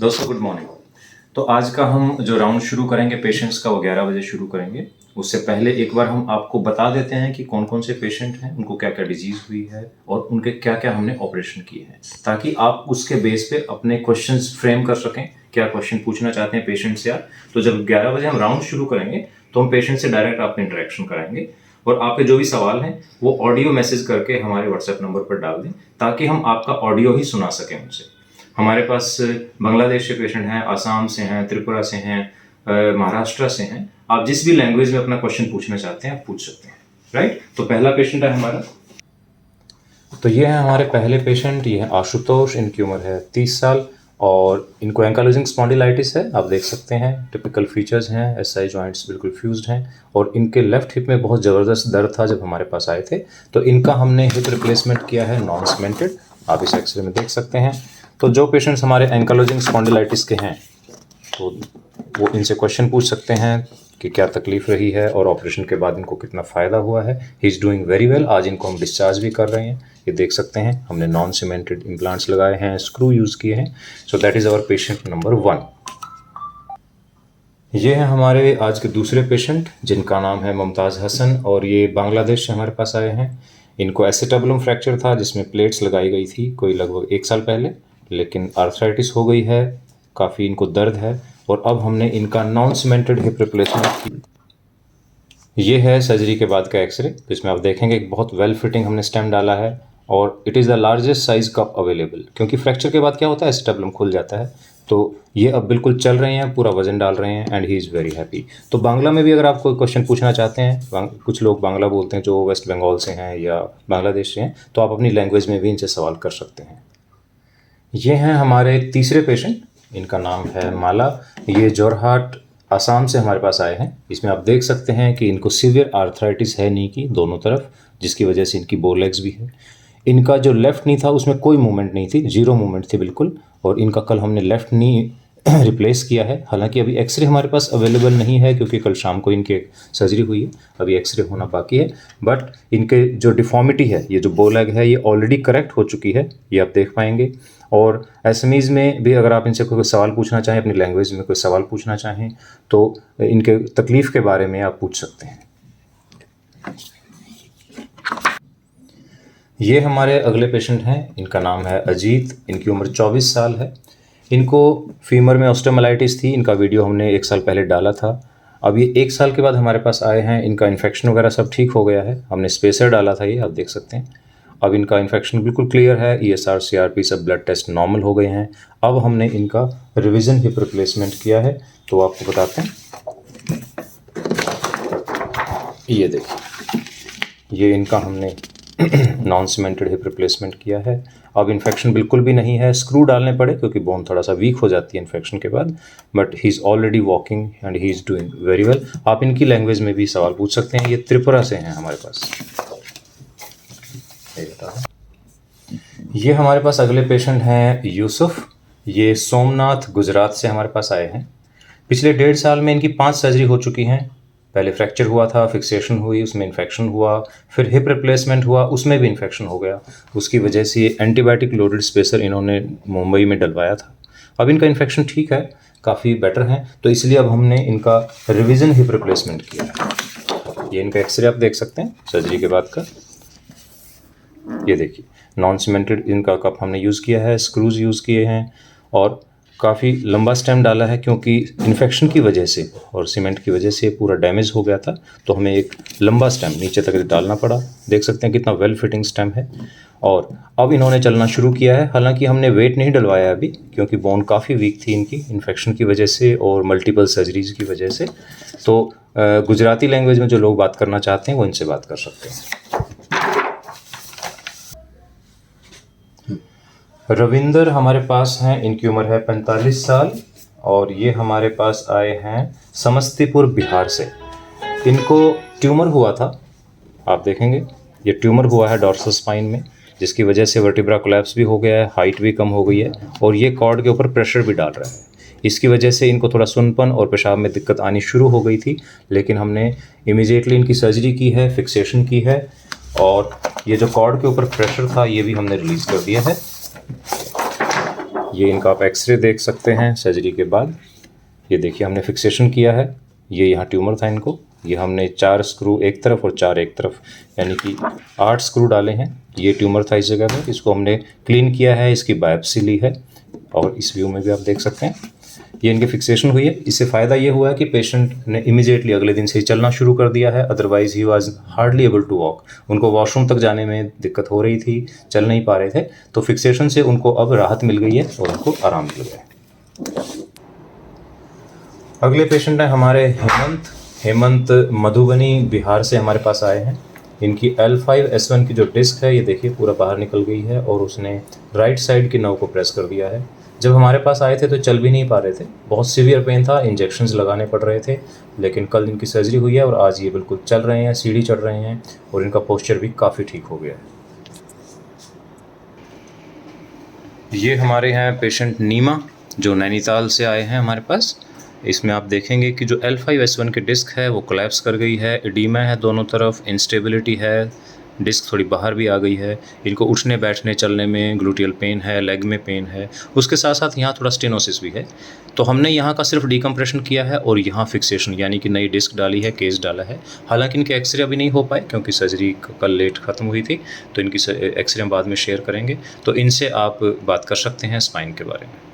दोस्तों good morning. तो आज का हम जो राउंड शुरू करेंगे पेशेंट्स का, वो 11 बजे शुरू करेंगे। उससे पहले एक बार हम आपको बता देते हैं कि कौन कौन से पेशेंट हैं, उनको क्या क्या डिजीज़ हुई है और उनके क्या क्या हमने ऑपरेशन किए हैं, ताकि आप उसके बेस पे अपने क्वेश्चंस फ्रेम कर सकें। क्या क्वेश्चन पूछना चाहते हैं पेशेंट से आप। तो जब 11 बजे हम राउंड शुरू करेंगे तो हम पेशेंट से डायरेक्ट आपसे इंटरेक्शन कराएंगे और आपके जो भी सवाल हैं वो ऑडियो मैसेज करके हमारे व्हाट्सएप नंबर पर डाल दें, ताकि हम आपका ऑडियो ही सुना सकें उनसे। हमारे पास बांग्लादेश से पेशेंट हैं, आसाम से हैं, त्रिपुरा से हैं, महाराष्ट्र से हैं। आप जिस भी लैंग्वेज में अपना क्वेश्चन पूछना चाहते हैं आप पूछ सकते हैं, राइट। तो पहला पेशेंट है हमारा। तो ये है हमारे पहले पेशेंट, ये है आशुतोष। इनकी उम्र है 30 साल और इनको एंकालोजिंग स्पॉन्डिलाइटिस है। आप देख सकते हैं टिपिकल फीचर्स हैं, एसआई जॉइंट्स बिल्कुल फ्यूज्ड हैं और इनके लेफ्ट हिप में बहुत ज़बरदस्त दर्द था जब हमारे पास आए थे। तो इनका हमने हिप रिप्लेसमेंट किया है नॉन सीमेंटेड, आप इस एक्सरे में देख सकते हैं। तो जो पेशेंट्स हमारे एंकालोजिंग स्पॉन्डिलाइटिस के हैं तो वो इनसे क्वेश्चन पूछ सकते हैं कि क्या तकलीफ रही है और ऑपरेशन के बाद इनको कितना फ़ायदा हुआ है। He is doing very well. आज इनको हम डिस्चार्ज भी कर रहे हैं। ये देख सकते हैं हमने नॉन सीमेंटेड इम्प्लांट्स लगाए हैं, स्क्रू यूज़ किए हैं। So that is our patient number 1। ये हैं हमारे आज के दूसरे पेशेंट, जिनका नाम है मुमताज़ हसन और ये बांग्लादेश से हमारे पास आए हैं। इनको एसिटाबुलम फ्रैक्चर था जिसमें प्लेट्स लगाई गई थी कोई लगभग 1 साल पहले, लेकिन आर्थराइटिस हो गई है, काफ़ी इनको दर्द है और अब हमने इनका नॉन सीमेंटेड हिप रिप्लेसमेंट की। ये है सर्जरी के बाद का एक्सरे, जिसमें आप देखेंगे एक बहुत वेल फिटिंग हमने स्टेम डाला है और it is the largest size cup available, क्योंकि फ्रैक्चर के बाद क्या होता है एसिटाबुलम खुल जाता है। तो ये अब बिल्कुल चल रहे हैं, पूरा वजन डाल रहे हैं and he is very happy. तो बांग्ला में भी अगर आप कोई क्वेश्चन पूछना चाहते हैं, कुछ लोग बांग्ला बोलते हैं जो वेस्ट बंगाल से हैं या बांग्लादेश से हैं, तो आप अपनी लैंग्वेज में भी इनसे सवाल कर सकते हैं। ये हैं हमारे तीसरे पेशेंट, इनका नाम है माला। ये जोरहाट आसाम से हमारे पास आए हैं। इसमें आप देख सकते हैं कि इनको सीवियर आर्थराइटिस है नी की दोनों तरफ, जिसकी वजह से इनकी बो लेग्स भी है। इनका जो लेफ़्ट नी था उसमें कोई मूवमेंट नहीं थी, जीरो मूवमेंट थी बिल्कुल। और इनका कल हमने लेफ़्ट नी रिप्लेस किया है। हालांकि अभी एक्सरे हमारे पास अवेलेबल नहीं है क्योंकि कल शाम को इनके सर्जरी हुई है, अभी एक्सरे होना बाकी है। बट इनके जो डिफॉर्मिटी है, ये जो बो लेग है, ये ऑलरेडी करेक्ट हो चुकी है, ये आप देख पाएंगे। और एसएमईज़ में भी अगर आप इनसे कोई सवाल पूछना चाहें, अपनी लैंग्वेज में कोई सवाल पूछना चाहें, तो इनके तकलीफ़ के बारे में आप पूछ सकते हैं। ये हमारे अगले पेशेंट हैं, इनका नाम है अजीत। इनकी उम्र 24 साल है। इनको फीमर में ऑस्टियोमाइलाइटिस थी, इनका वीडियो हमने 1 साल पहले डाला था। अब ये 1 साल के बाद हमारे पास आए हैं। इनका इन्फेक्शन वगैरह सब ठीक हो गया है, हमने स्पेसर डाला था, ये आप देख सकते हैं। अब इनका इन्फेक्शन बिल्कुल क्लियर है, ESR CRP सब ब्लड टेस्ट नॉर्मल हो गए हैं। अब हमने इनका रिवीजन हिप रिप्लेसमेंट किया है, तो आपको बताते हैं। ये देखिए, ये इनका हमने नॉन सीमेंटेड हिप रिप्लेसमेंट किया है। अब इन्फेक्शन बिल्कुल भी नहीं है, स्क्रू डालने पड़े क्योंकि बोन थोड़ा सा वीक हो जाती है इन्फेक्शन के बाद, but he is already walking and he is doing very well. आप इनकी लैंग्वेज में भी सवाल पूछ सकते हैं। ये त्रिपुरा से हैं हमारे पास। ये हमारे पास अगले पेशेंट हैं यूसुफ। ये सोमनाथ गुजरात से हमारे पास आए हैं। पिछले 1.5 साल में इनकी 5 सर्जरी हो चुकी हैं। पहले फ्रैक्चर हुआ था, फिक्सेशन हुई, उसमें इन्फेक्शन हुआ, फिर हिप रिप्लेसमेंट हुआ, उसमें भी इन्फेक्शन हो गया। उसकी वजह से एंटीबायोटिक लोडेड स्पेसर इन्होंने मुंबई में डलवाया था। अब इनका इन्फेक्शन ठीक है, काफ़ी बेटर है, तो इसलिए अब हमने इनका रिवीजन हिप रिप्लेसमेंट किया है। ये इनका एक्सरे आप देख सकते हैं सर्जरी के बाद का। ये देखिए, नॉन सीमेंटेड इनका कप हमने यूज़ किया है, स्क्रूज यूज़ किए हैं और काफ़ी लंबा स्टेम डाला है क्योंकि इन्फेक्शन की वजह से और सीमेंट की वजह से पूरा डैमेज हो गया था, तो हमें एक लंबा स्टेम नीचे तक डालना पड़ा। देख सकते हैं कितना वेल फिटिंग स्टेम है। और अब इन्होंने चलना शुरू किया है। हालांकि हमने वेट नहीं डलवाया अभी क्योंकि बोन काफ़ी वीक थी इनकी इन्फेक्शन की वजह से और मल्टीपल सर्जरीज़ की वजह से। तो गुजराती लैंग्वेज में जो लोग बात करना चाहते हैं वो इनसे बात कर सकते हैं। रविंदर हमारे पास हैं, इनकी उम्र है 45 साल और ये हमारे पास आए हैं समस्तीपुर बिहार से। इनको ट्यूमर हुआ था, आप देखेंगे ये ट्यूमर हुआ है डॉर्सल स्पाइन में, जिसकी वजह से वर्टिब्रा कोलैप्स भी हो गया है, हाइट भी कम हो गई है और ये कॉर्ड के ऊपर प्रेशर भी डाल रहा है। इसकी वजह से इनको थोड़ा सुनपन और पेशाब में दिक्कत आनी शुरू हो गई थी, लेकिन हमने इमीडिएटली इनकी सर्जरी की है, फिक्सेशन की है और ये जो कॉर्ड के ऊपर प्रेशर था ये भी हमने रिलीज़ कर दिया है। ये इनका आप एक्सरे देख सकते हैं सर्जरी के बाद। ये देखिए हमने फिक्सेशन किया है, ये यहाँ ट्यूमर था इनको, ये हमने 4 स्क्रू एक तरफ और 4 एक तरफ, यानी कि 8 स्क्रू डाले हैं। ये ट्यूमर था इस जगह पर, इसको हमने क्लीन किया है, इसकी बायोप्सी ली है और इस व्यू में भी आप देख सकते हैं ये इनकी फिक्सेशन हुई है। इससे फ़ायदा ये हुआ है कि पेशेंट ने इमीडिएटली अगले दिन से ही चलना शुरू कर दिया है, otherwise he was hardly able to walk. उनको वॉशरूम तक जाने में दिक्कत हो रही थी, चल नहीं पा रहे थे, तो फिक्सेशन से उनको अब राहत मिल गई है और उनको आराम मिल गया है। अगले पेशेंट हैं हमारे हेमंत मधुबनी बिहार से हमारे पास आए हैं। इनकी L5S1 की जो डिस्क है ये देखिए पूरा बाहर निकल गई है और उसने राइट साइड की नर्व को प्रेस कर दिया है। जब हमारे पास आए थे तो चल भी नहीं पा रहे थे, बहुत सीवियर पेन था, इंजेक्शंस लगाने पड़ रहे थे, लेकिन कल इनकी सर्जरी हुई है और आज ये बिल्कुल चल रहे हैं, सीढ़ी चढ़ रहे हैं और इनका पोस्चर भी काफ़ी ठीक हो गया है। ये हमारे हैं पेशेंट नीमा, जो नैनीताल से आए हैं हमारे पास। इसमें आप देखेंगे कि जो L5S1 की डिस्क है वो कोलैप्स कर गई है, एडीमा है दोनों तरफ, इंस्टेबिलिटी है, डिस्क थोड़ी बाहर भी आ गई है। इनको उठने बैठने चलने में ग्लूटियल पेन है, लेग में पेन है, उसके साथ साथ यहाँ थोड़ा स्टेनोसिस भी है। तो हमने यहाँ का सिर्फ डिकम्प्रेशन किया है और यहाँ फिक्सेशन यानी कि नई डिस्क डाली है, केस डाला है। हालांकि इनके एक्सरे अभी नहीं हो पाए क्योंकि सर्जरी कल लेट ख़त्म हुई थी, तो इनकी एक्सरे हम बाद में शेयर करेंगे। तो इनसे आप बात कर सकते हैं स्पाइन के बारे में।